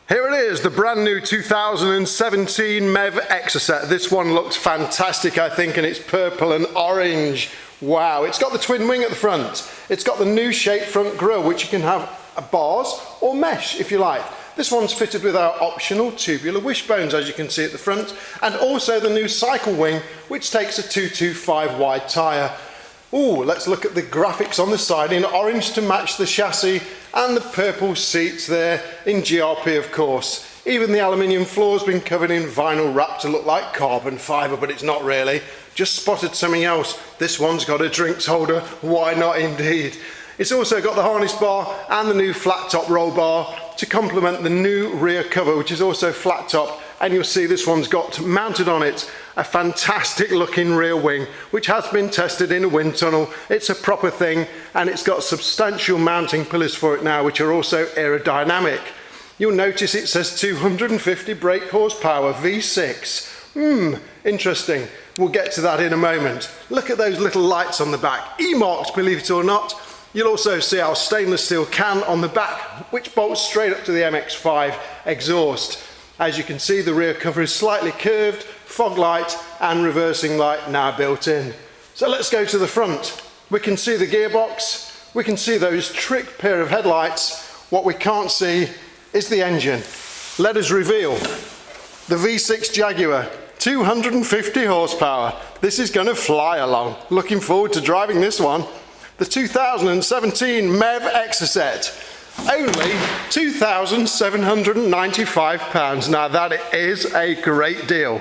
Here it is, the brand new 2017 MEV Exocet. This one looks fantastic, I think, and it's purple and orange. Wow, it's got the twin wing at the front. It's got the new shaped front grille, which you can have bars or mesh if you like. This one's fitted with our optional tubular wishbones, as you can see at the front, and also the new cycle wing, which takes a 225 wide tyre. Ooh, let's look at the graphics on the side in orange to match the chassis, and the purple seats there in GRP, of course. Even the aluminium floor's been covered in vinyl wrap to look like carbon fibre, but it's not really. Just spotted something else. This one's got a drinks holder. Why not indeed? It's also got the harness bar and the new flat top roll bar to complement the new rear cover, which is also flat top. And you'll see this one's got mounted on it a fantastic looking rear wing, which has been tested in a wind tunnel. It's a proper thing, and it's got substantial mounting pillars for it now, which are also aerodynamic. You'll notice it says 250 brake horsepower, V6. Interesting. We'll get to that in a moment. Look at those little lights on the back, E-marked, believe it or not. You'll also see our stainless steel can on the back, which bolts straight up to the MX-5 exhaust. As you can see, the rear cover is slightly curved, fog light and reversing light now built in. So let's go to the front. We can see the gearbox, we can see those trick pair of headlights. What we can't see is the engine. Let us reveal the V6 Jaguar, 250 horsepower. This is going to fly along. Looking forward to driving this one. The 2017 MEV Exocet. Only £2,795. Now that is a great deal.